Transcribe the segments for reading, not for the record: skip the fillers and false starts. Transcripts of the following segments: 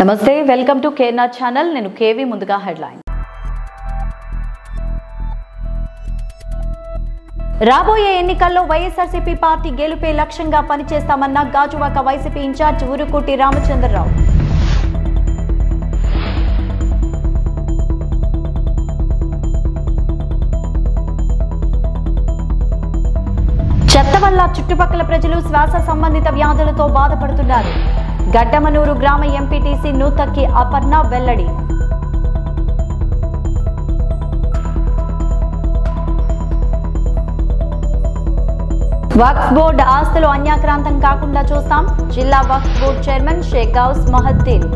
నమస్తే, welcome to కేర్నా channel. నేను KV. ముందుగా హెడ్లైన్. రాబోయే ఎన్నికల్లో వైఎస్ఆర్సీపీ పార్టీ గెలుపే లక్ష్యంగా పనిచేస్తామన్న గాజువాక వైసీపీ ఇన్ఛార్జ్ ఊరుకోటి రామచంద్రరావు. చెత్త వల్ల చుట్టుపక్కల ప్రజలు శ్వాస సంబంధిత వ్యాధులతో బాధపడుతున్నారు. గడ్డమనూరు గ్రామ ఎంపీటీసీ నూతక్కి అపర్ణ వెల్లడి. వక్ఫ్ బోర్డు ఆస్తులు అన్యాక్రాంతం కాకుండా చూస్తాం. జిల్లా వక్ఫ్ బోర్డు చైర్మన్ షేక్ గౌస్ మొహద్దీన్.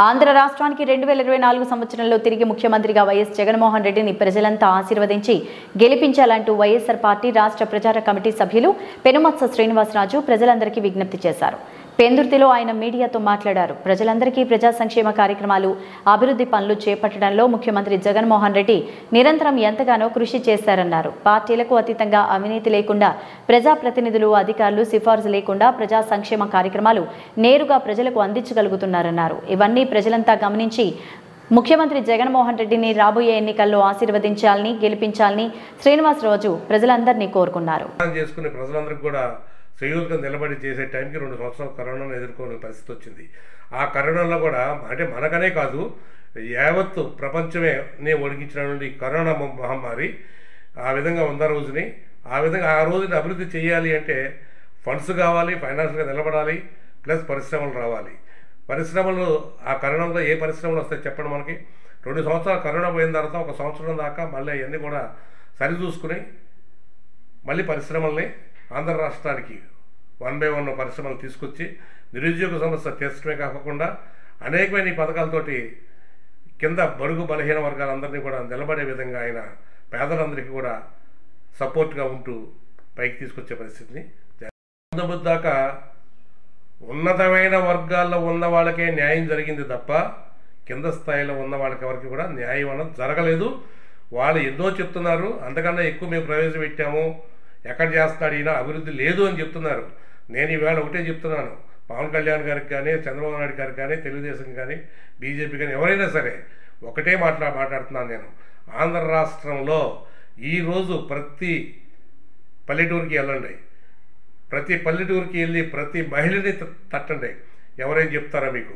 ఆంధ్ర రాష్ట్రానికి 2024 సంవత్సరంలో తిరిగి ముఖ్యమంత్రిగా వైఎస్ జగన్మోహన్ రెడ్డిని ప్రజలంతా ఆశీర్వదించి గెలిపించాలంటూ వైఎస్ఆర్ పార్టీ రాష్ట్ర ప్రచార కమిటీ సభ్యులు పెనుమత్స శ్రీనివాసరాజు ప్రజలందరికీ విజ్ఞప్తి చేశారు. పెందుర్తిలో ఆయన మీడియాతో మాట్లాడారు. ప్రజలందరికీ ప్రజా సంక్షేమ కార్యక్రమాలు, అభివృద్ధి పనులు చేపట్టడంలో ముఖ్యమంత్రి జగన్మోహన్ రెడ్డి నిరంతరం ఎంతగానో కృషి చేశారన్నారు. పార్టీలకు అతీతంగా అవినీతి లేకుండా, ప్రజాప్రతినిధులు, అధికారులు సిఫార్సు లేకుండా ప్రజా సంక్షేమ కార్యక్రమాలు నేరుగా ప్రజలకు అందించగలుగుతున్నారన్నారు. ఇవన్నీ ప్రజలంతా గమనించి ముఖ్యమంత్రి జగన్మోహన్ రెడ్డిని రాబోయే ఎన్నికల్లో ఆశీర్వదించాలని, గెలిపించాలని శ్రీనివాసరాజు ప్రజలందరినీ కోరుకున్నారు. చేయూతగా నిలబడి చేసే టైంకి 2 సంవత్సరాలు కరోనాను ఎదుర్కొనే పరిస్థితి వచ్చింది. ఆ కరోనాలో కూడా అంటే మనకనే కాదు, యావత్తు ప్రపంచమే వణికించినటువంటి కరోనా మహమ్మారి ఆ విధంగా ఉన్న రోజుని, ఆ విధంగా ఆ రోజుని అభివృద్ధి చేయాలి అంటే ఫండ్స్ కావాలి, ఫైనాన్షియల్గా నిలబడాలి, ప్లస్ పరిశ్రమలు రావాలి. పరిశ్రమలు ఆ కరోనాలో ఏ పరిశ్రమలు వస్తాయి చెప్పండి మనకి. 2 సంవత్సరాలు కరోనా పోయిన తర్వాత 1 సంవత్సరం దాకా మళ్ళీ అవన్నీ కూడా సరిచూసుకుని మళ్ళీ పరిశ్రమల్ని ఆంధ్ర రాష్ట్రానికి 1 by 1 పరిశ్రమలు తీసుకొచ్చి నిరుద్యోగ సమస్య తీర్చడమే కాకుండా అనేకమైన ఈ పథకాలతోటి కింద బడుగు బలహీన వర్గాలందరినీ కూడా నిలబడే విధంగా ఆయన పేదలందరికీ కూడా సపోర్ట్గా ఉంటూ పైకి తీసుకొచ్చే పరిస్థితిని దాకా ఉన్నతమైన వర్గాల్లో ఉన్న వాళ్ళకే న్యాయం జరిగింది తప్ప కింద స్థాయిలో ఉన్న వాళ్ళకి ఎవరికి కూడా న్యాయం అన్నది జరగలేదు. వాళ్ళు ఎన్నో చెప్తున్నారు, అంతకన్నా ఎక్కువ మేము ప్రవేశపెట్టాము, ఎక్కడ చేస్తున్నాడు ఈయన, అభివృద్ధి లేదు అని చెప్తున్నారు. నేను ఈవేళ ఒకటే చెప్తున్నాను, పవన్ కళ్యాణ్ గారికి కానీ, చంద్రబాబు నాయుడు గారికి కానీ, తెలుగుదేశం కానీ, బీజేపీ కానీ ఎవరైనా సరే ఒకటే మాట్లాడుతున్నాను నేను. ఆంధ్ర రాష్ట్రంలో ఈరోజు ప్రతి పల్లెటూరికి వెళ్ళండి, ప్రతి పల్లెటూరికి వెళ్ళి ప్రతి మహిళని తట్టండి, ఎవరైనా చెప్తారా మీకు.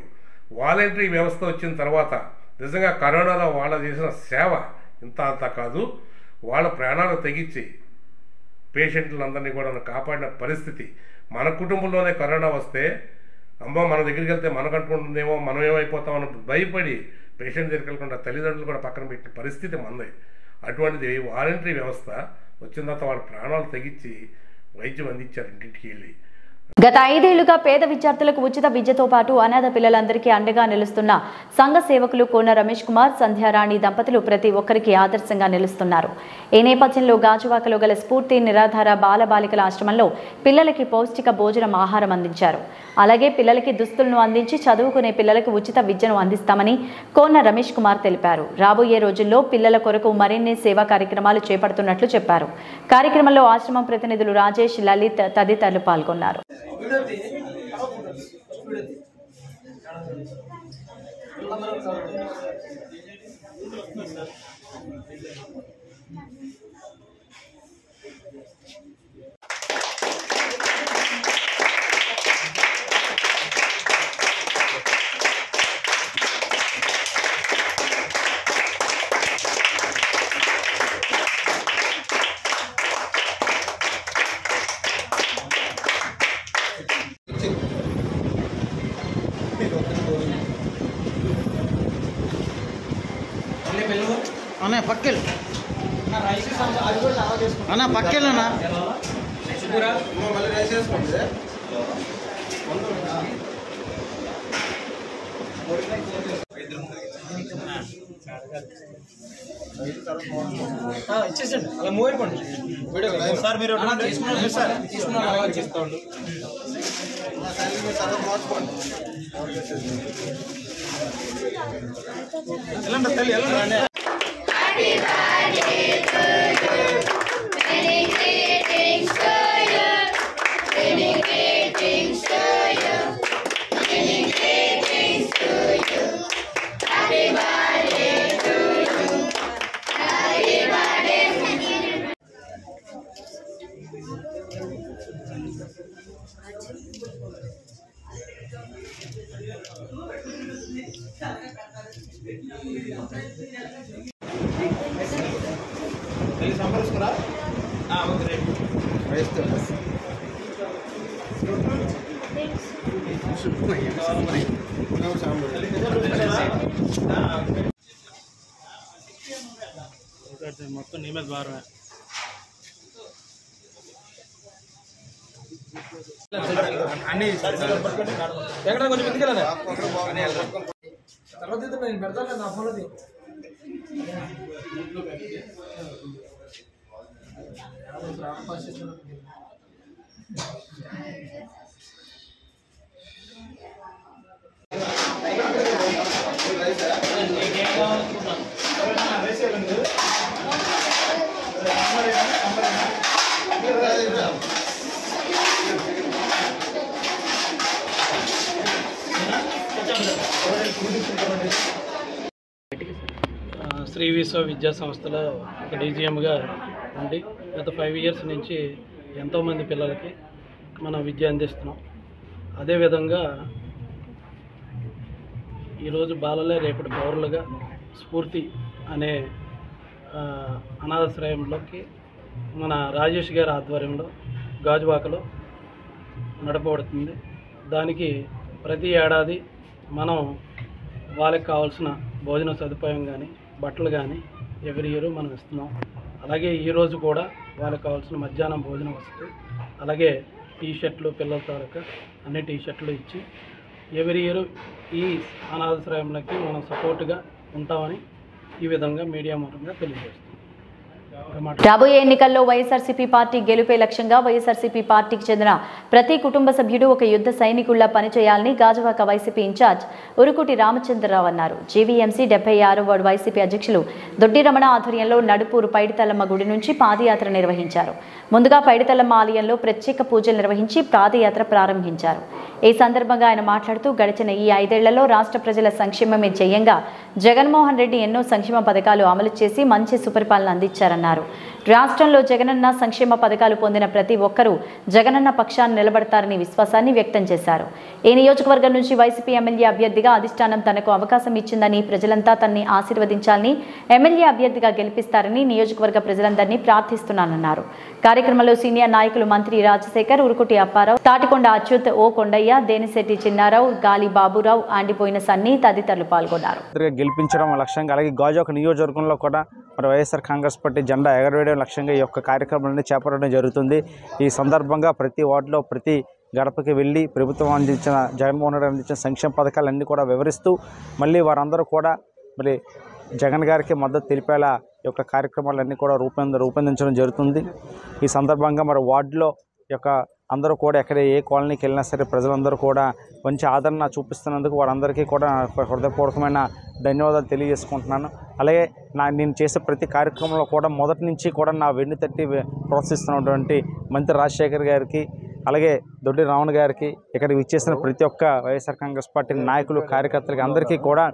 వాలంటరీ వ్యవస్థ వచ్చిన తర్వాత నిజంగా కరోనాలో వాళ్ళ చేసిన సేవ ఇంత అంత కాదు, వాళ్ళ ప్రాణాలు తెగించి పేషెంట్లందరినీ కూడా కాపాడిన పరిస్థితి. మన కుటుంబంలోనే కరోనా వస్తే అమ్మ మన దగ్గరికి వెళ్తే మనకంటుంటుందేమో, మనం ఏమైపోతామని భయపడి పేషెంట్ దగ్గరికి వెళ్ళకుండా తల్లిదండ్రులు కూడా పక్కన పెట్టిన పరిస్థితి మనది. అటువంటిది వాలంటరీ వ్యవస్థ వచ్చిన తర్వాత వాళ్ళ ప్రాణాలు తెగించి వైద్యం అందించారు ఇంటింటికి వెళ్ళి. గత 5 ఏళ్లుగా పేద విద్యార్థులకు ఉచిత విద్యతో పాటు అనాథ పిల్లలందరికీ అండగా నిలుస్తున్న సంఘ సేవకులు కోన రమేష్ కుమార్, సంధ్యారాణి దంపతులు ప్రతి ఒక్కరికి ఆదర్శంగా నిలుస్తున్నారు. ఈ నేపథ్యంలో గాజువాకలో గల స్ఫూర్తి నిరాధార బాలబాలికల ఆశ్రమంలో పిల్లలకి పౌష్టిక భోజనం, ఆహారం అందించారు. అలాగే పిల్లలకి దుస్తులను అందించి చదువుకునే పిల్లలకు ఉచిత విద్యను అందిస్తామని కోన రమేష్ కుమార్ తెలిపారు. రాబోయే రోజుల్లో పిల్లల కొరకు మరిన్ని సేవా కార్యక్రమాలు చేపడుతున్నట్లు చెప్పారు. కార్యక్రమంలో ఆశ్రమం ప్రతినిధులు రాజేష్, లలిత్ తదితరులు పాల్గొన్నారు. అన్న పక్కెళ్ళు అన్న పక్కెళ్ళనా ఇచ్చేసండి అలా మూవ్ అయిపోండి. సార్ మీరు తీసుకున్నారు చేస్తాండి. వెళ్ళండి తల్లి వెళ్ళండి. మొత్తం నీ మీద భారమే. అన్ని ఎక్కడ కొంచెం ముందుకెళ్ళాలి. తర్వాత నేను పెడతాను నా ఫోన్లో. శ్రీ విశ్వ విద్యా సంస్థలో ఒక డీజీఎంగా ఉండి గత 5 ఇయర్స్ నుంచి ఎంతోమంది పిల్లలకి మనం విద్య అందిస్తున్నాం. అదేవిధంగా ఈరోజు బాలలే రేపటి పౌరులుగా స్ఫూర్తి అనే అనాథాశ్రయంలోకి మన రాజేష్ గారి ఆధ్వర్యంలో గాజువాకలో నడపబడుతుంది. దానికి ప్రతి ఏడాది మనం వాళ్ళకి కావాల్సిన భోజన సదుపాయం కానీ బట్టలు కానీ ఎవ్రీ ఇయర్ మనం ఇస్తున్నాం. అలాగే ఈరోజు కూడా వాళ్ళకి కావాల్సిన మధ్యాహ్నం భోజనం వస్తుంది. అలాగే టీషర్ట్లు పిల్లల తాలూకా అన్ని టీషర్ట్లు ఇచ్చి ఎవ్రీ ఇయర్ ఈ అనాథాశ్రయంలోకి మనం సపోర్ట్గా ఉంటామని ఈ విధంగా మీడియా మూలంగా తెలియజేస్తాం. రాబోయే ఎన్నికల్లో వైఎస్ఆర్సీపీ పార్టీ గెలుపే లక్ష్యంగా వైఎస్ఆర్సీపీ పార్టీకి చెందిన ప్రతి కుటుంబ సభ్యుడు ఒక యుద్ధ సైనికుల్లా పనిచేయాలని గాజువాక వైసీపీ ఇన్ఛార్జ్ ఉరుకుటి రామచంద్రరావు అన్నారు. జీవీఎంసీ 76వ వార్డు వైసీపీ అధ్యక్షులు దొడ్డి రమణ ఆధ్వర్యంలో నడుపూరు పైడితల్లమ్మ గుడి నుంచి పాదయాత్ర నిర్వహించారు. ముందుగా పైడితల్లమ్మ ఆలయంలో ప్రత్యేక పూజలు నిర్వహించి పాదయాత్ర ప్రారంభించారు. ఈ సందర్భంగా ఆయన మాట్లాడుతూ గడిచిన ఈ 5 ఏళ్లలో రాష్ట్ర ప్రజల సంక్షేమమే ధ్యేయంగా జగన్మోహన్ రెడ్డి ఎన్నో సంక్షేమ పథకాలు అమలు చేసి మంచి సుపరిపాలన అందించారన్నారు. రాష్ట్రంలో జగనన్న సంక్షేమ పథకాలు పొందిన ప్రతి ఒక్కరూ జగనన్న పక్షాన్ని నిలబడతారని విశ్వాసాన్ని వ్యక్తం చేశారు. ఈ నియోజకవర్గం నుంచి వైసీపీ ఎమ్మెల్యే అభ్యర్థిగా అధిష్టానం తనకు అవకాశం ఇచ్చిందని ప్రజలంతా తనని ఆశీర్వదించాలని ఎమ్మెల్యే అభ్యర్థిగా గెలిపిస్తారని నియోజకవర్గ ప్రజలందరినీ ప్రార్థిస్తున్నానన్నారు. కార్యక్రమంలో సీనియర్ నాయకులు మంత్రి రాజశేఖర్, ఉరుకుటి అప్పారావు, తాటికొండ అచ్యుత్, ఓ కొండయ్య, దేనిశెట్టి చిన్నారావు, గాలి బాబురావు, ఆండిపోయిన సన్నీ తదితరులు పాల్గొన్నారు. గెలిపించడం లక్ష్యంగా అలాగే గాజువాక నియోజకవర్గంలో కూడా మరి వైఎస్ఆర్ కాంగ్రెస్ పార్టీ జెండా ఎగరవేయడం లక్ష్యంగా ఈ యొక్క కార్యక్రమాన్ని చేపట్టడం జరుగుతుంది. ఈ సందర్భంగా ప్రతి వార్డులో ప్రతి గడపకి వెళ్ళి ప్రభుత్వం అందించిన జగన్మోహన్ రెడ్డి అందించిన సంక్షేమ పథకాలన్నీ కూడా వివరిస్తూ మళ్ళీ వారందరూ కూడా మరి జగన్ గారికి మద్దతు తెలిపేలా ఈ యొక్క కార్యక్రమాలన్నీ కూడా రూపొందించడం జరుగుతుంది. ఈ సందర్భంగా మరి వార్డులో యొక్క అందరూ కూడా ఎక్కడ ఏ కాలనీకి వెళ్ళినా సరే ప్రజలందరూ కూడా మంచి ఆదరణ చూపిస్తున్నందుకు వారందరికీ కూడా హృదయపూర్వకమైన ధన్యవాదాలు తెలియజేసుకుంటున్నాను. అలాగే నేను చేసే ప్రతి కార్యక్రమంలో కూడా మొదటి నుంచి కూడా నా వెన్ను తట్టి ప్రోత్సహిస్తున్నటువంటి మంత్రి రాజశేఖర్ గారికి, అలాగే దొడ్డి రావణ గారికి, ఇక్కడికి విచ్చేసిన ప్రతి ఒక్క వైఎస్ఆర్ కాంగ్రెస్ పార్టీ నాయకులు, కార్యకర్తలకి అందరికీ కూడా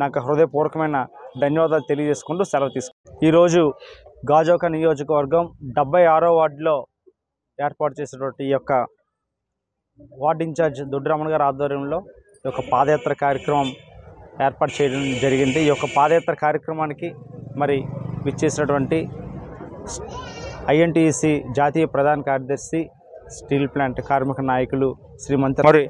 నాకు హృదయపూర్వకమైన ధన్యవాదాలు తెలియజేసుకుంటూ సెలవు తీసుకుంటాను. ఈరోజు గాజువాక నియోజకవర్గం 76వ వార్డులో ఏర్పాటు చేసినటువంటి ఈ యొక్క వార్డు ఇన్ఛార్జ్ దొడ్డి రమణ గారి ఆధ్వర్యంలో ఈ యొక్క పాదయాత్ర కార్యక్రమం ఏర్పాటు చేయడం జరిగింది. ఈ యొక్క పాదయాత్ర కార్యక్రమానికి మరి విచ్చేసినటువంటి ఐఎన్టీయూసీ జాతీయ ప్రధాన కార్యదర్శి, స్టీల్ ప్లాంట్ కార్మిక నాయకులు శ్రీమంతి, మరి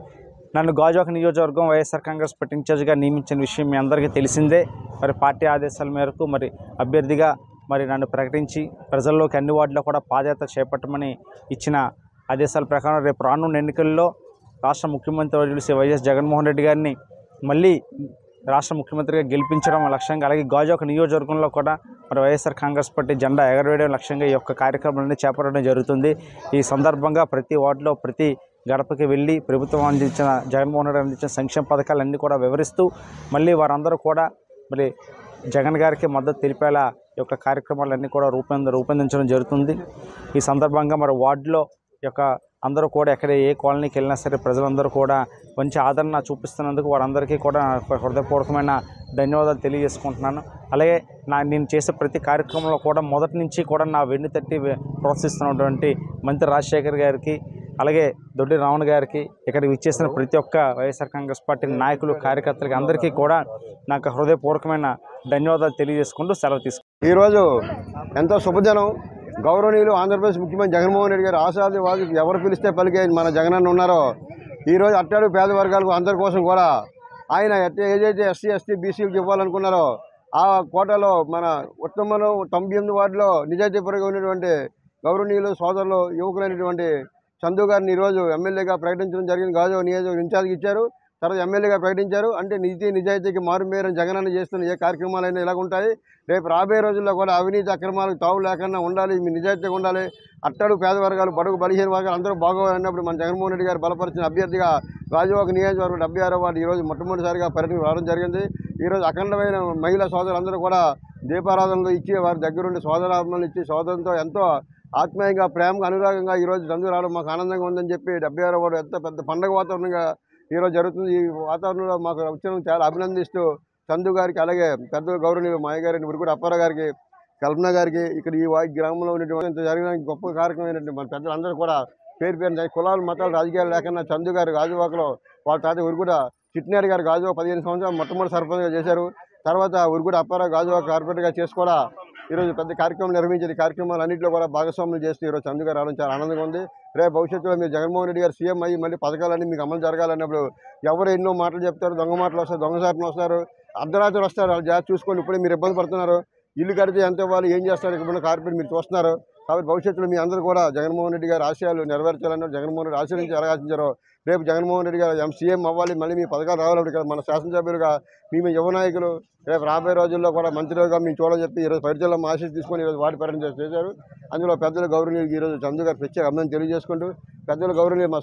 నన్ను గాజువాక నియోజకవర్గం వైఎస్ఆర్ కాంగ్రెస్ పార్టీ ఇన్ఛార్జ్గా నియమించిన విషయం మీ అందరికీ తెలిసిందే. మరి పార్టీ ఆదేశాల మేరకు మరి అభ్యర్థిగా మరి నన్ను ప్రకటించి ప్రజల్లోకి అన్ని వార్డులో కూడా పాదయాత్ర చేపట్టమని ఇచ్చిన ఆదేశాల ప్రకారం రేపు రానున్న ఎన్నికల్లో రాష్ట్ర ముఖ్యమంత్రి వర్యులు శ్రీ వైఎస్ జగన్మోహన్ రెడ్డి గారిని మళ్ళీ రాష్ట్ర ముఖ్యమంత్రిగా గెలిపించడం లక్ష్యంగా అలాగే గాజువాక నియోజకవర్గంలో కూడా మరి వైఎస్ఆర్ కాంగ్రెస్ పార్టీ జెండా ఎగరవేయడం లక్ష్యంగా ఈ యొక్క కార్యక్రమాన్ని చేపట్టడం జరుగుతుంది. ఈ సందర్భంగా ప్రతి వార్డులో ప్రతి గడపకి వెళ్ళి ప్రభుత్వం అందించిన జగన్మోహన్ రెడ్డి అందించిన సంక్షేమ పథకాలన్నీ కూడా వివరిస్తూ మళ్ళీ వారందరూ కూడా మరి జగన్ గారికి మద్దతు తెలిపేలా ఈ యొక్క కార్యక్రమాలన్నీ కూడా రూపొందించడం జరుగుతుంది. ఈ సందర్భంగా మరి వార్డులో యొక్క అందరూ కూడా ఎక్కడ ఏ కాలనీకి వెళ్ళినా సరే ప్రజలందరూ కూడా మంచి ఆదరణ చూపిస్తున్నందుకు వారందరికీ కూడా హృదయపూర్వకమైన ధన్యవాదాలు తెలియజేసుకుంటున్నాను. అలాగే నేను చేసే ప్రతి కార్యక్రమంలో కూడా మొదటి నుంచి కూడా నా వెన్ను తట్టి ప్రోత్సహిస్తున్నటువంటి మంత్రి రాజశేఖర్ గారికి, అలాగే దొడ్డి రావణ గారికి, ఇక్కడికి విచ్చేసిన ప్రతి ఒక్క వైఎస్ఆర్ కాంగ్రెస్ పార్టీ నాయకులు, కార్యకర్తలకి అందరికీ కూడా నాకు హృదయపూర్వకమైన ధన్యవాదాలు తెలియజేసుకుంటూ సెలవు తీసుకుంటాను. ఈరోజు ఎంతో శుభదినం. గౌరవనీయులు ఆంధ్రప్రదేశ్ ముఖ్యమంత్రి జగన్మోహన్ రెడ్డి గారు ఆశావాది ఎవరు పిలిస్తే పలికే మన జగనన్న ఉన్నారో ఈరోజు అట్టాడు పేద వర్గాలకు అందరి కోసం కూడా ఆయన ఏదైతే ఎస్సీ ఎస్టీ బీసీలకు ఇవ్వాలనుకున్నారో ఆ కోటాలో మన ఉత్తమంలో 98 వార్డులో నిజాయితీపరంగా ఉన్నటువంటి గౌరవనీయులు సోదరులు యువకులైనటువంటి చందు గారిని ఈరోజు ఎమ్మెల్యేగా ప్రకటించడం జరిగింది. గాజువాక నియోజకవర్గం ఇన్ఛార్జ్కి ఇచ్చారు, తర్వాత ఎమ్మెల్యేగా ప్రకటించారు. అంటే నిజాయితీకి మారుమేరని జగనన్న చేస్తున్న ఏ కార్యక్రమాలైనా ఇలాగ ఉంటాయి. రేపు రాబోయే రోజుల్లో కూడా అవినీతి అక్రమాలకు తావు లేకుండా ఉండాలి, మీ నిజాయితీగా ఉండాలి. అట్టడు పేద వర్గాలు, బడుగు బలహీన వర్గాలు అందరూ బాగోవాలన్నప్పుడు మన జగన్మోహన్ రెడ్డి గారు బలపరిచిన అభ్యర్థిగా గాజువాక నియోజకవర్గం 76వ వార్డు ఈరోజు మొట్టమొదటిసారిగా పర్యటన రావడం జరిగింది. ఈరోజు అఖండమైన మహిళా సోదరులందరూ కూడా దీపారాధనలు ఇచ్చి వారి దగ్గరుండి సోదరాత్మలు ఇచ్చి సోదరంతో ఎంతో ఆత్మీయంగా ప్రేమగా అనురాగంగా ఈరోజు చందు రావడం మాకు ఆనందంగా ఉందని చెప్పి 76వ వార్డు ఎంత పెద్ద పండుగ వాతావరణంగా ఈరోజు జరుగుతుంది. ఈ వాతావరణంలో మాకు వచ్చిన చాలా అభినందిస్తూ చందు గారికి, అలాగే పెద్దలు గౌరవనీయులు మాయ గారిని, ఉరుకుడు అప్పారావు గారికి, కల్పన గారికి, ఇక్కడ ఈ గ్రామంలో ఉన్నటువంటి జరగడానికి గొప్ప కార్యక్రమం మన పెద్దలందరూ కూడా పేరు కులాలు మతాలు రాజకీయాలు లేకుండా చందు గారు గాజువాకలో వాళ్ళ తాత ఉరుకుడ చిట్టినారి గారు గాజువాక 15 సంవత్సరాలు మొట్టమొదటి సర్పంచ్గా చేశారు. తర్వాత ఉరుకుడు అప్పారావు గాజువాక కార్పొరేటర్గా చేసి కూడా ఈరోజు పెద్ద కార్యక్రమం నిర్వహించేది. కార్యక్రమాలు అన్నింటిలో కూడా భాగస్వాములు చేస్తూ ఈరోజు చందు గారు రావడం చాలా ఆనందంగా ఉంది. రేపు భవిష్యత్తులో మీరు జగన్మోహన్ రెడ్డి గారు సీఎం అయ్యి మళ్ళీ పథకాలన్నీ మీకు అమలు జరగాలన్నప్పుడు ఎవరు ఎన్నో మాటలు చెప్తారు, దొంగ మాటలు వస్తారు, దొంగసాట్లు వస్తారు, అర్ధరాత్రి వస్తారు. వాళ్ళు జాగ్రత్త చూసుకొని ఇప్పుడే మీరు ఇబ్బంది పడుతున్నారు. ఇల్లు కడితే ఎంత ఇవ్వాలి, ఏం చేస్తారు, ఇక్కడ కార్పొరేట్ మీరు చూస్తున్నారు. కాబట్టి భవిష్యత్తులో మీ అందరూ కూడా జగన్మోహన్ రెడ్డి గారి ఆశయాలు నెరవేర్చాలన్నారు. జగన్మోహన్ రెడ్డి ఆశీర్వించి ఎలాగాచించారో రేపు జగన్మోహన్ రెడ్డి గారు సీఎం అవ్వాలి, మళ్ళీ మీ పథకాలు రావాలంటే ఇక్కడ మన శాసనసభ్యులుగా మేము యువ నాయకులు రేపు రాబోయే రోజుల్లో కూడా మంత్రిగా మేము చూడాలని చెప్పి ఈరోజు పరిచయంలో ఆశీస్ తీసుకొని ఈరోజు వాటి పర్యటన చేశారు. అందులో పెద్దలు గౌరవనీయులు ఈరోజు చందు గారు ప్రత్యేక అభినందన తెలియజేసుకుంటూ పెద్దలు గౌరవనీయులు మా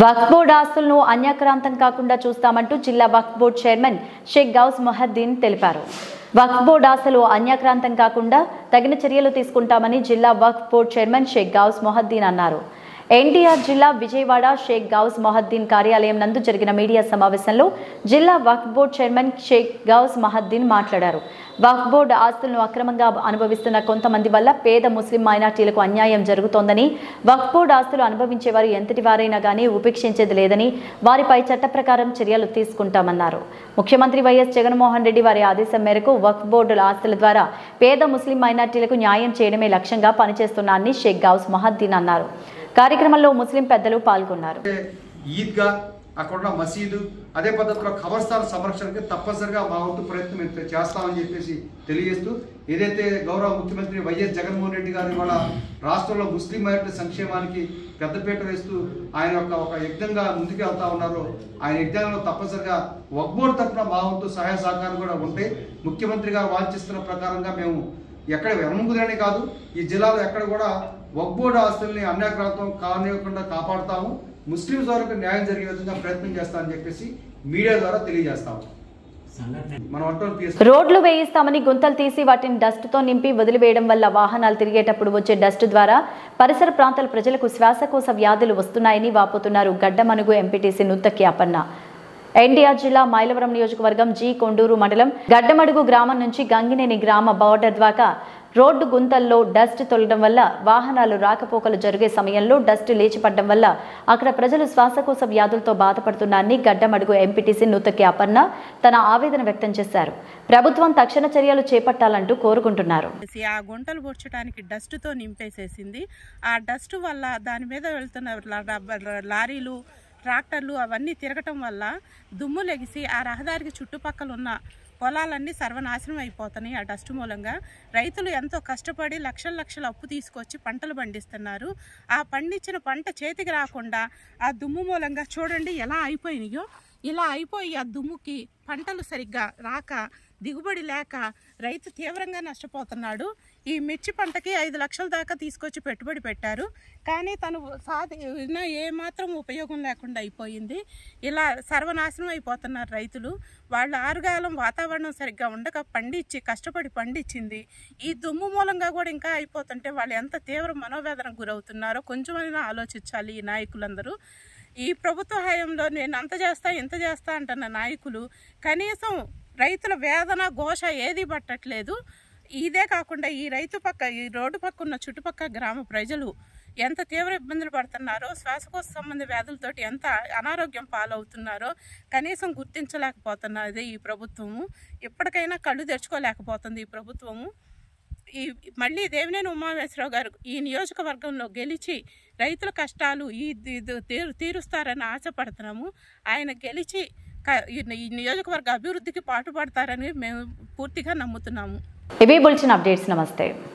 వక్ఫ్ బోర్డు ఆస్తులను అన్యాక్రాంతం కాకుండా చూస్తామంటూ జిల్లా వక్ఫ్ బోర్డు చైర్మన్ షేక్ గౌస్ మొహద్దీన్ తెలిపారు. వక్ఫ్ బోర్డు ఆస్తులు అన్యాక్రాంతం కాకుండా తగిన చర్యలు తీసుకుంటామని జిల్లా వక్ఫ్ బోర్డు చైర్మన్ షేక్ గౌస్ మొహద్దీన్ అన్నారు. ఎన్టీఆర్ జిల్లా విజయవాడ షేక్ గౌస్ మొహద్దీన్ కార్యాలయం నందు జరిగిన మీడియా సమావేశంలో జిల్లా వక్ఫ్ బోర్డు చైర్మన్ షేక్ గౌస్ మొహద్దీన్ మాట్లాడారు. వక్ఫ్ బోర్డు ఆస్తులను అక్రమంగా అనుభవిస్తున్న కొంతమంది వల్ల పేద ముస్లిం మైనార్టీలకు అన్యాయం జరుగుతోందని, వక్ఫ్ బోర్డు ఆస్తులు అనుభవించేవారు ఎంతటి వారైనా కానీ ఉపేక్షించేది లేదని, వారిపై చట్ట ప్రకారం చర్యలు తీసుకుంటామన్నారు. ముఖ్యమంత్రి వైఎస్ జగన్మోహన్ రెడ్డి వారి ఆదేశం మేరకు వక్ఫ్ బోర్డు ఆస్తుల ద్వారా పేద ముస్లిం మైనార్టీలకు న్యాయం చేయడమే లక్ష్యంగా పనిచేస్తున్నారని షేక్ గౌస్ మొహద్దీన్ అన్నారు. కార్యక్రమంలో ముస్లిం పెద్దలు పాల్గొన్నారు. ఈద్గా అక్కడున్న మసీదు అదే పద్ధతిలో ఖబర్స్థాన్ సంరక్షణకి తప్పనిసరిగా మా వంతు ప్రయత్నం మేము చేస్తామని చెప్పేసి తెలియజేస్తూ, ఏదైతే గౌరవ ముఖ్యమంత్రి వైఎస్ జగన్మోహన్ రెడ్డి గారు ఇవాళ రాష్ట్రంలో ముస్లిం మైనారిటీ సంక్షేమానికి పెద్దపీట వేస్తూ ఆయన ఒక యజ్ఞంగా ముందుకు వెళ్తా ఉన్నారో, ఆయన యజ్ఞంలో తప్పనిసరిగా వక్ఫ్ బోర్డు తరఫున మా వంతు సహాయ సహకారం కూడా ఉంటాయి. ముఖ్యమంత్రి గారు వాంఛిస్తున్న ప్రకారంగా మేము ఎక్కడ వెనముకుదరని కాదు, ఈ జిల్లాలో ఎక్కడ కూడా వక్ఫ్ బోర్డు ఆస్తుల్ని అన్యాక్రాంతం కానివ్వకుండా కాపాడుతాము, ముస్లింస్ వరకు న్యాయం జరిగే విధంగా ప్రయత్నం చేస్తామని చెప్పేసి మీడియా ద్వారా తెలియజేస్తాము. రోడ్లు వేయిస్తామని గుంతలు తీసి వాటిని డస్ట్తో నింపి వదిలివేయడం వల్ల వాహనాలు తిరిగేటప్పుడు వచ్చే డస్ట్ ద్వారా పరిసర ప్రాంతాల ప్రజలకు శ్వాసకోశ వ్యాధులు వస్తున్నాయని వాపోతున్నారు గడ్డమనుగు ఎంపీటీసీ నుత్తకి అపన్న. ఎన్టీఆర్ జిల్లా మైలవరం నియోజకవర్గం జి కొండూరు మండలం గడ్డమడుగు గ్రామం నుంచి గంగినేని గ్రామ బోర్డర్ ద్వారా రోడ్డు గుంతల్లో డస్ట్ తొలగడం వల్ల వాహనాలు రాకపోకలు జరిగే సమయంలో డస్ట్ లేచిపడడం వల్ల అక్కడ ప్రజలు శ్వాసకోశ వ్యాధులతో బాధపడుతున్నారని గడ్డమడుగు ఎంపీటీసీ నుత్తకి అపన్న తన ఆవేదన వ్యక్తం చేశారు. ప్రభుత్వం తక్షణ చర్యలు చేపట్టాలంటూ కోరుకుంటున్నారు. ఆ గుంటలు పూడ్చడానికి డస్ట్తో నింపేసేసింది. ఆ డస్ట్ వల్ల దాని మీద వెళ్తున్న లారీలు ట్రాక్టర్లు అవన్నీ తిరగటం వల్ల దుమ్ము లెగిసి ఆ రహదారికి చుట్టుపక్కల ఉన్న పొలాలన్నీ సర్వనాశనం అయిపోతున్నాయి ఆ డస్ట్ మూలంగా. రైతులు ఎంతో కష్టపడి లక్షల అప్పు తీసుకొచ్చి పంటలు పండిస్తున్నారు. ఆ పండించిన పంట చేతికి రాకుండా ఆ దుమ్ము మూలంగా చూడండి ఎలా అయిపోయినాయో. ఇలా అయిపోయి ఆ దుమ్ముకి పంటలు సరిగ్గా రాక, దిగుబడి లేక రైతు తీవ్రంగా నష్టపోతున్నాడు. ఈ మిర్చి పంటకి 5 లక్షల దాకా తీసుకొచ్చి పెట్టుబడి పెట్టారు, కానీ తను ఏమాత్రం ఉపయోగం లేకుండా అయిపోయింది. ఇలా సర్వనాశనం అయిపోతున్నారు రైతులు. వాళ్ళ ఆరుగాలం వాతావరణం సరిగ్గా ఉండక కష్టపడి పండించింది ఈ దుమ్ము మూలంగా కూడా ఇంకా అయిపోతుంటే వాళ్ళు ఎంత తీవ్ర మనోవేదనకు గురవుతున్నారో కొంచెమైనా ఆలోచించాలి ఈ నాయకులందరూ. ఈ ప్రభుత్వ హయాంలో నేను అంత చేస్తా ఇంత చేస్తా అంటున్న నాయకులు కనీసం రైతుల వేదన ఘోష ఏది పట్టట్లేదు. ఇదే కాకుండా ఈ రోడ్డు పక్క ఉన్న చుట్టుపక్కల గ్రామ ప్రజలు ఎంత తీవ్ర ఇబ్బందులు పడుతున్నారో, శ్వాసకోశ సంబంధ వ్యాధులతోటి ఎంత అనారోగ్యం పాలవుతున్నారో కనీసం గుర్తించలేకపోతున్నది ఈ ప్రభుత్వము. ఇప్పటికైనా కళ్ళు తెరుచుకోలేకపోతుంది ఈ ప్రభుత్వము. మళ్ళీ దేవినేని ఉమామహేశ్వరరావు గారు ఈ నియోజకవర్గంలో గెలిచి రైతుల కష్టాలు తీరుస్తారని ఆశపడుతున్నాము. ఆయన గెలిచి ఈ నియోజకవర్గ అభివృద్ధికి పాటుపడతారని మేము పూర్తిగా నమ్ముతున్నాము. ఇవే బులెటిన్ అప్డేట్స్. నమస్తే.